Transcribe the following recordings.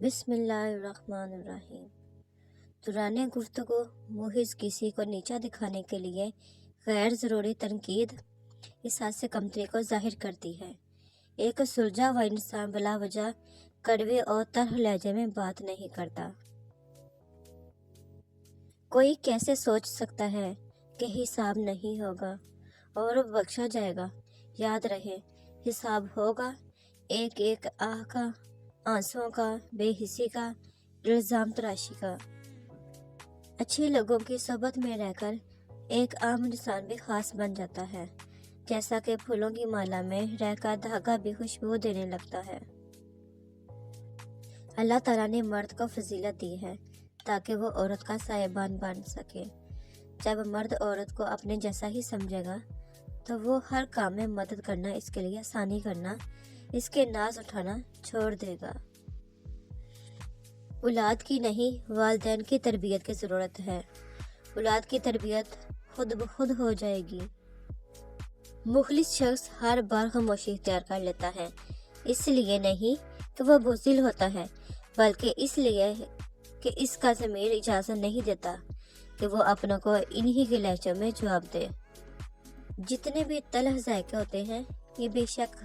بسم اللہ الرحمن الرحیم۔ دوران گفتگو محض کسی کو نیچا دکھانے کے لیے غیر ضروری تنقید احساس کمتری کو ظاہر کرتی ہے۔ ایک سلجھا ہوا انسان بلا وجہ کڑوے اور تلخ لہجے میں بات نہیں کرتا۔ کوئی کیسے سوچ سکتا ہے کہ حساب نہیں ہوگا اور بخشا جائے گا؟ یاد رہے، حساب ہوگا، ایک ایک آہ کا، آنسوؤں کا، بے حسی کا، الزام تراشی کا۔ اچھے لوگوں کی صحبت میں رہ کر ایک عام انسان بھی خاص بن جاتا ہے، جیسا کہ پھولوں کی مالا میں رہ کر دھاگا بھی خوشبو دینے لگتا ہے۔ اللہ تعالیٰ نے مرد کو فضیلت دی ہے تاکہ وہ عورت کا سایبان بن سکے۔ جب مرد عورت کو اپنے جیسا ہی سمجھے گا تو وہ ہر کام میں مدد کرنا، اس کے لیے آسانی کرنا، اس کے ناز اٹھانا چھوڑ دے گا۔ اولاد کی نہیں، والدین کی تربیت کی ضرورت ہے۔ اولاد کی تربیت خود بخود ہو جائے گی۔ مخلص شخص ہر بار خاموشی اختیار کر لیتا ہے، اس لیے نہیں کہ وہ بزدل ہوتا ہے، بلکہ اس لیے کہ اس کا ضمیر اجازت نہیں دیتا کہ وہ اپنوں کو انہی کے لہجوں میں جواب دے۔ جتنے بھی تلخ ذائقے ہوتے ہیں، یہ بے شک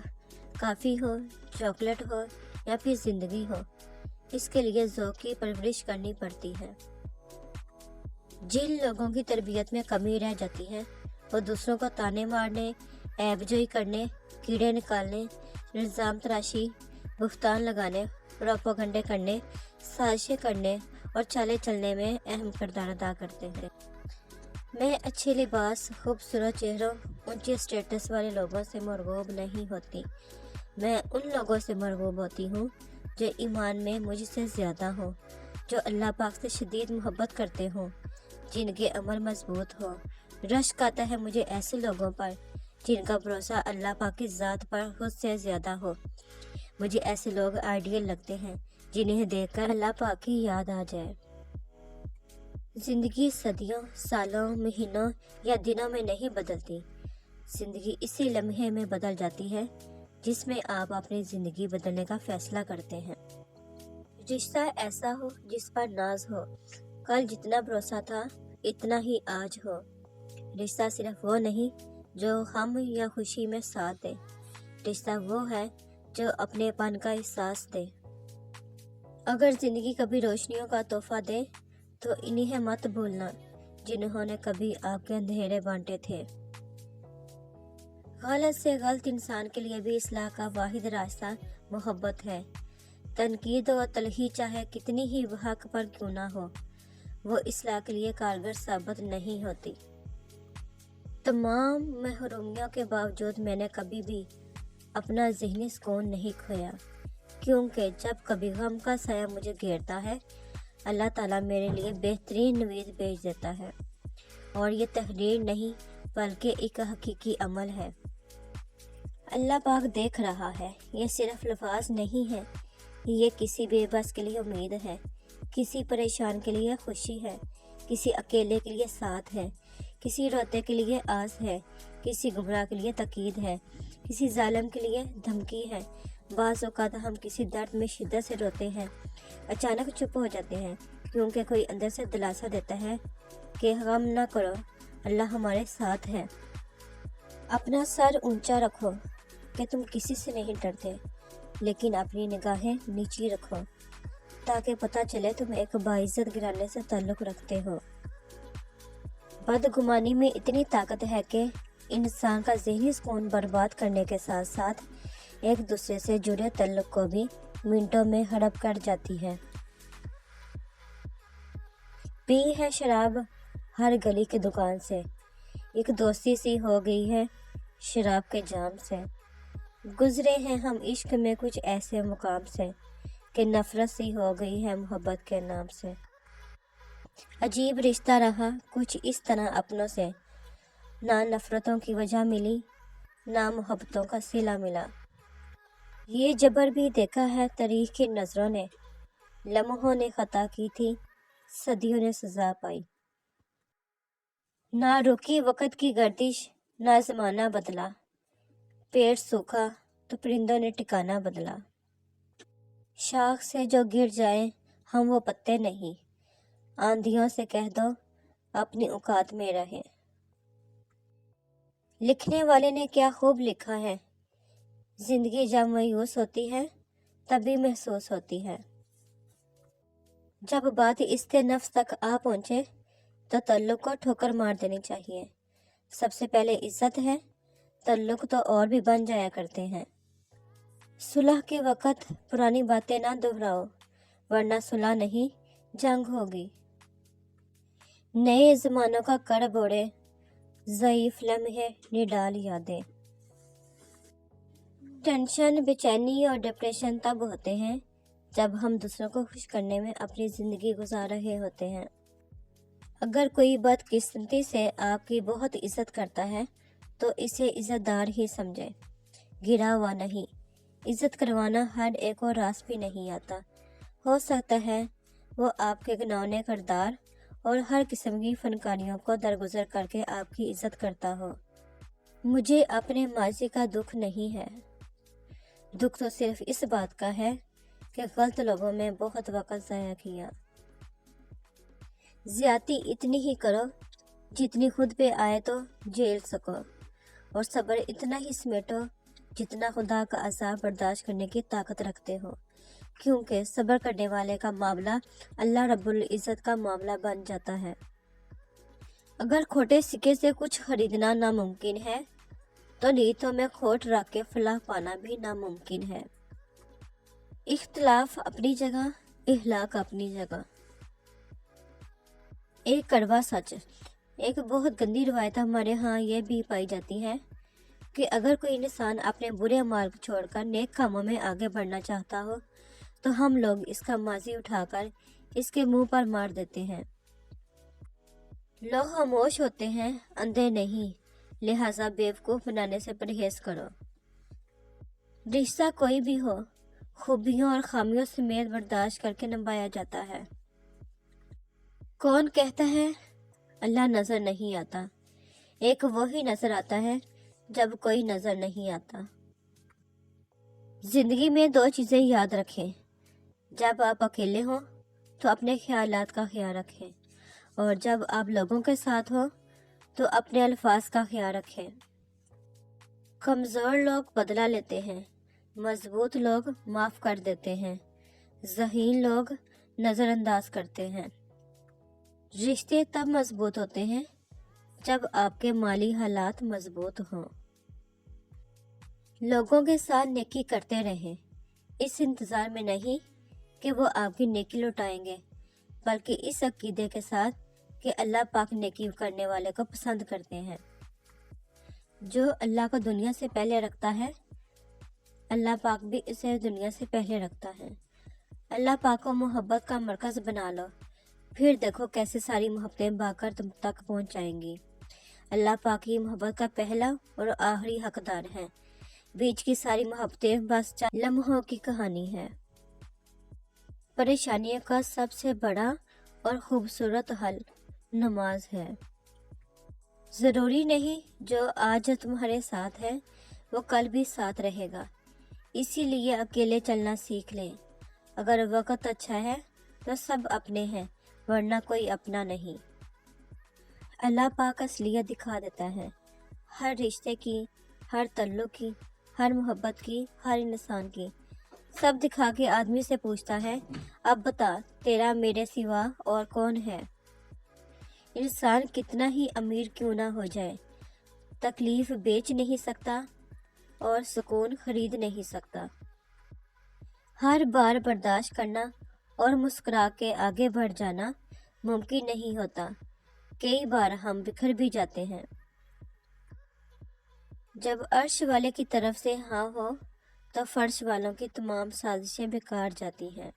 کافی ہو، چاکلیٹ ہو یا پھر زندگی ہو، اس کے لیے ذوق کی پرورش کرنی پڑتی ہے۔ جن لوگوں کی تربیت میں کمی رہ جاتی ہے، وہ دوسروں کو تانے مارنے، عیب جوئی کرنے، کیڑے نکالنے، الزام تراشی، بہتان لگانے، پروپیگنڈے کرنے، سازشیں کرنے اور چالیں چلنے میں اہم کردار ادا کرتے ہیں۔ میں اچھے لباس، خوبصورت چہروں، اونچے سٹیٹس والے لوگوں سے مرغوب نہیں ہوتی۔ میں ان لوگوں سے مرغوب ہوتی ہوں جو ایمان میں مجھ سے زیادہ ہوں، جو اللہ پاک سے شدید محبت کرتے ہوں، جن کے عمل مضبوط ہو۔ رشک آتا ہے مجھے ایسے لوگوں پر جن کا بھروسہ اللہ پاک کی ذات پر خود سے زیادہ ہو۔ مجھے ایسے لوگ آئیڈیل لگتے ہیں جنہیں دیکھ کر اللہ پاک کی یاد آ جائے۔ زندگی صدیوں، سالوں، مہینوں یا دنوں میں نہیں بدلتی۔ زندگی اسی لمحے میں بدل جاتی ہے جس میں آپ اپنی زندگی بدلنے کا فیصلہ کرتے ہیں۔ رشتہ ایسا ہو جس پر ناز ہو، کل جتنا بھروسہ تھا اتنا ہی آج ہو۔ رشتہ صرف وہ نہیں جو غم یا خوشی میں ساتھ دے، رشتہ وہ ہے جو اپنے پن کا احساس دے۔ اگر زندگی کبھی روشنیوں کا تحفہ دے تو انہیں مت بھولنا جنہوں نے کبھی آپ کے اندھیرے بانٹے تھے۔ غلط سے غلط انسان کے لیے بھی اصلاح کا واحد راستہ محبت ہے۔ تنقید و تلخی چاہے کتنی ہی حق پر کیوں نہ ہو، وہ اصلاح کے لیے کارگر ثابت نہیں ہوتی۔ تمام محرومیوں کے باوجود میں نے کبھی بھی اپنا ذہنی سکون نہیں کھویا، کیونکہ جب کبھی غم کا سایہ مجھے گھیرتا ہے، اللہ تعالیٰ میرے لیے بہترین نوید بھیج دیتا ہے، اور یہ تحریر نہیں بلکہ ایک حقیقی عمل ہے۔ اللہ پاک دیکھ رہا ہے، یہ صرف لفظ نہیں ہے، یہ کسی بے بس کے لیے امید ہے، کسی پریشان کے لیے خوشی ہے، کسی اکیلے کے لیے ساتھ ہے، کسی روتے کے لیے آس ہے، کسی گمراہ کے لیے تقید ہے، کسی ظالم کے لیے دھمکی ہے۔ بعض اوقات ہم کسی درد میں شدت سے روتے ہیں، اچانک چپ ہو جاتے ہیں، کیونکہ کوئی اندر سے دلاسا دیتا ہے کہ غم نہ کرو، اللہ ہمارے ساتھ ہے۔ اپنا سر اونچا رکھو کہ تم کسی سے نہیں ڈرتے، لیکن اپنی نگاہیں نیچی رکھو تاکہ پتہ چلے تم ایک باعزت گھرانے سے تعلق رکھتے ہو۔ بدگمانی میں اتنی طاقت ہے کہ انسان کا ذہنی سکون برباد کرنے کے ساتھ ساتھ ایک دوسرے سے جڑے تعلق کو بھی منٹوں میں ہڑپ کر جاتی ہے۔ پی ہے شراب ہر گلی کی دکان سے، ایک دوستی سی ہو گئی ہے شراب کے جام سے۔ گزرے ہیں ہم عشق میں کچھ ایسے مقام سے کہ نفرت سی ہو گئی ہے محبت کے نام سے۔ عجیب رشتہ رہا کچھ اس طرح اپنوں سے، نہ نفرتوں کی وجہ ملی، نہ محبتوں کا صلہ ملا۔ یہ جبر بھی دیکھا ہے تاریخ کی نظروں نے، لمحوں نے خطا کی تھی، صدیوں نے سزا پائی۔ نہ رکی وقت کی گردش، نہ زمانہ بدلا، پیڑ سوکھا تو پرندوں نے ٹھکانہ بدلا۔ شاخ سے جو گر جائیں ہم وہ پتے نہیں، آندھیوں سے کہہ دو اپنی اوقات میں رہیں۔ لکھنے والے نے کیا خوب لکھا ہے، زندگی جب مایوس ہوتی ہے تبھی محسوس ہوتی ہے۔ جب بات اس کے نفس تک آ پہنچے تو تعلق کو ٹھوکر مار دینی چاہیے۔ سب سے پہلے عزت ہے، تعلق تو اور بھی بن جایا کرتے ہیں۔ صلح کے وقت پرانی باتیں نہ دہراؤ، ورنہ صلح نہیں جنگ ہوگی۔ نئے زمانوں کا کرب اوڑے، ضعیف لمحے نڈال یادیں۔ ٹینشن، بے چینی اور ڈپریشن تب ہوتے ہیں جب ہم دوسروں کو خوش کرنے میں اپنی زندگی گزار رہے ہوتے ہیں۔ اگر کوئی بدقسمتی سے آپ کی بہت عزت کرتا ہے تو اسے عزت دار ہی سمجھے، گرا ہوا نہیں۔ عزت کروانا ہر ایک کو راس بھی نہیں آتا۔ ہو سکتا ہے وہ آپ کے گھناؤنے کردار اور ہر قسم کی فنکاریوں کو درگزر کر کے آپ کی عزت کرتا ہو۔ مجھے اپنے ماضی کا دکھ نہیں ہے، دکھ تو صرف اس بات کا ہے کہ غلط لوگوں میں بہت وقت ضائع کیا۔ زیادتی اتنی ہی کرو جتنی خود پہ آئے تو جھیل سکو، اور صبر اتنا ہی سمیٹو جتنا خدا کا عذاب برداشت کرنے کی طاقت رکھتے ہو، کیونکہ صبر کرنے والے کا معاملہ اللہ رب العزت کا معاملہ بن جاتا ہے۔ اگر کھوٹے سکے سے کچھ خریدنا ناممکن ہے تو نیتوں میں کھوٹ رکھ کے فلاح پانا بھی ناممکن ہے۔ اختلاف اپنی جگہ، اخلاق اپنی جگہ۔ ایک کڑوا سچ، ایک بہت گندی روایت ہمارے ہاں یہ بھی پائی جاتی ہے کہ اگر کوئی انسان اپنے برے اعمال کو چھوڑ کر نیک کاموں میں آگے بڑھنا چاہتا ہو تو ہم لوگ اس کا ماضی اٹھا کر اس کے منہ پر مار دیتے ہیں۔ لوگ خاموش ہوتے ہیں، اندھے نہیں، لہٰذا بیوقوف بنانے سے پرہیز کرو۔ رشتہ کوئی بھی ہو، خوبیوں اور خامیوں سمیت برداشت کر کے نبھایا جاتا ہے۔ کون کہتا ہے اللہ نظر نہیں آتا؟ ایک وہی نظر آتا ہے جب کوئی نظر نہیں آتا۔ زندگی میں دو چیزیں یاد رکھیں، جب آپ اکیلے ہوں تو اپنے خیالات کا خیال رکھیں، اور جب آپ لوگوں کے ساتھ ہوں تو اپنے الفاظ کا خیال رکھیں۔ کمزور لوگ بدلہ لیتے ہیں، مضبوط لوگ معاف کر دیتے ہیں، ذہین لوگ نظر انداز کرتے ہیں۔ رشتے تب مضبوط ہوتے ہیں جب آپ کے مالی حالات مضبوط ہوں۔ لوگوں کے ساتھ نیکی کرتے رہیں، اس انتظار میں نہیں کہ وہ آپ کی نیکی لوٹائیں گے، بلکہ اس عقیدے کے ساتھ کہ اللہ پاک نیکی کرنے والے کو پسند کرتے ہیں۔ جو اللہ کو دنیا سے پہلے رکھتا ہے، اللہ پاک بھی اسے دنیا سے پہلے رکھتا ہے۔ اللہ پاک کو محبت کا مرکز بنا لو، پھر دیکھو کیسے ساری محبتیں با کر تم تک پہنچ جائیں گی۔ اللہ پاک کی محبت کا پہلا اور آخری حقدار ہے، بیچ کی ساری محبتیں بس چند لمحوں کی کہانی ہے۔ پریشانیوں کا سب سے بڑا اور خوبصورت حل نماز ہے۔ ضروری نہیں جو آج تمہارے ساتھ ہے وہ کل بھی ساتھ رہے گا، اسی لیے اکیلے چلنا سیکھ لیں۔ اگر وقت اچھا ہے تو سب اپنے ہیں، ورنہ کوئی اپنا نہیں۔ اللہ پاک اصلیت دکھا دیتا ہے، ہر رشتے کی، ہر تعلق کی، ہر محبت کی، ہر انسان کی، سب دکھا کے آدمی سے پوچھتا ہے اب بتا تیرا میرے سوا اور کون ہے۔ انسان کتنا ہی امیر کیوں نہ ہو جائے، تکلیف بیچ نہیں سکتا اور سکون خرید نہیں سکتا۔ ہر بار برداشت کرنا اور مسکرا کے آگے بڑھ جانا ممکن نہیں ہوتا، کئی بار ہم بکھر بھی جاتے ہیں۔ جب عرش والے کی طرف سے ہاں ہو تو فرش والوں کی تمام سازشیں بیکار جاتی ہیں۔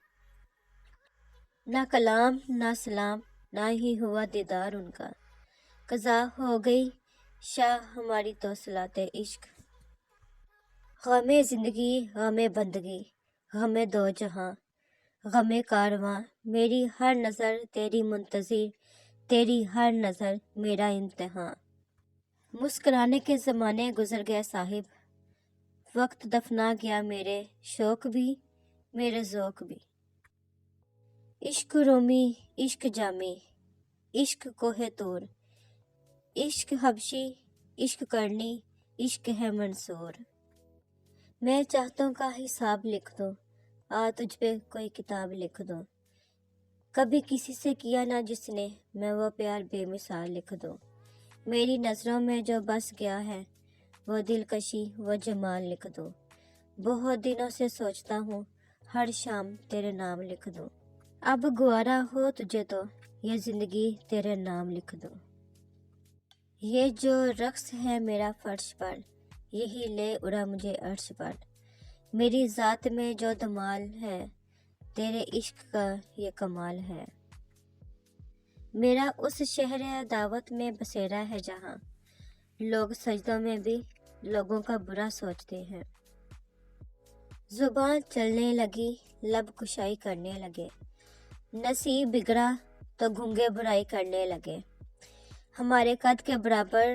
نہ کلام نہ سلام، نہ ہی ہوا دیدار ان کا، قضا ہو گئی شاہ ہماری تو صلاۃ عشق۔ غم زندگی، غم بندگی، غم دو جہاں، غم کارواں، میری ہر نظر تیری منتظر، تیری ہر نظر میرا امتحان۔ مسکرانے کے زمانے گزر گئے صاحب، وقت دفنا گیا میرے شوق بھی، میرے ذوق بھی۔ عشق رومی، عشق جامی، عشق کوہ طور، عشق حبشی، عشق کرنی، عشق ہے منصور۔ میں چاہتوں کا حساب لکھ دوں، تجھ پہ کوئی کتاب لکھ دوں۔ کبھی کسی سے کیا نہ جس نے، میں وہ پیار بے مثال لکھ دوں۔ میری نظروں میں جو بس گیا ہے، وہ دلکشی، وہ جمال لکھ دوں۔ بہت دنوں سے سوچتا ہوں، ہر شام تیرے نام لکھ دوں۔ اب گوارا ہو تجھے تو، یہ زندگی تیرے نام لکھ دوں۔ یہ جو رقص ہے میرا فرش پر، یہی لے اڑا مجھے عرش پر۔ میری ذات میں جو دمال ہے، تیرے عشق کا یہ کمال ہے۔ میرا اس شہر دعوت میں بسیرا ہے جہاں، لوگ سجدوں میں بھی لوگوں کا برا سوچتے ہیں۔ زبان چلنے لگی، لب کشائی کرنے لگے، نصیب بگڑا تو گھنگے برائی کرنے لگے۔ ہمارے قد کے برابر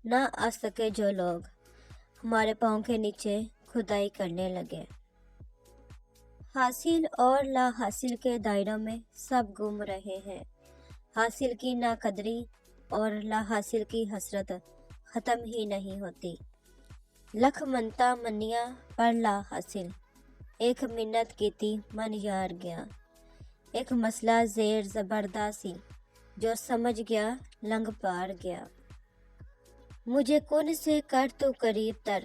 نہ آ سکے جو لوگ، ہمارے پاؤں کے نیچے کھدائی کرنے لگے۔ حاصل اور لا حاصل کے دائروں میں سب گم رہے ہیں۔ حاصل کی ناقدری اور لا حاصل کی حسرت ختم ہی نہیں ہوتی۔ لکھ منتا منیا پر لا حاصل، ایک منت کی تھی من یار گیا۔ ایک مسئلہ زیر زبردستی، جو سمجھ گیا لنگ پار گیا۔ مجھے کن سے کر تو قریب تر،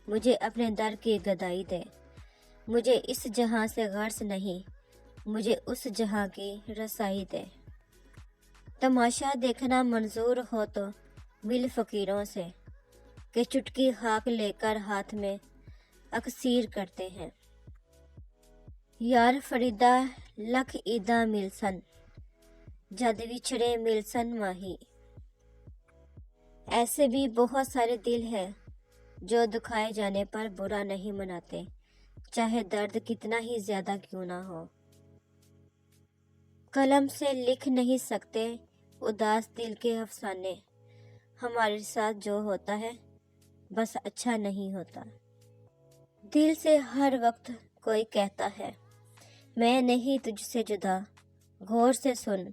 مجھے اپنے در کی گدائی دے۔ مجھے اس جہاں سے غرض نہیں، مجھے اس جہاں کی رسائی دے۔ تماشا دیکھنا منظور ہو تو مل فقیروں سے، کہ چٹکی خاک لے کر ہاتھ میں اکسیر کرتے ہیں۔ یار فریدا لکھ عیداں ملسن، جد وچھڑے ملسن ماہی۔ ایسے بھی بہت سارے دل ہیں جو دکھائے جانے پر برا نہیں مناتے، چاہے درد کتنا ہی زیادہ کیوں نہ ہو۔ قلم سے لکھ نہیں سکتے اداس دل کے افسانے، ہمارے ساتھ جو ہوتا ہے بس اچھا نہیں ہوتا۔ دل سے ہر وقت کوئی کہتا ہے، میں نہیں تجھ سے جدا، غور سے سن،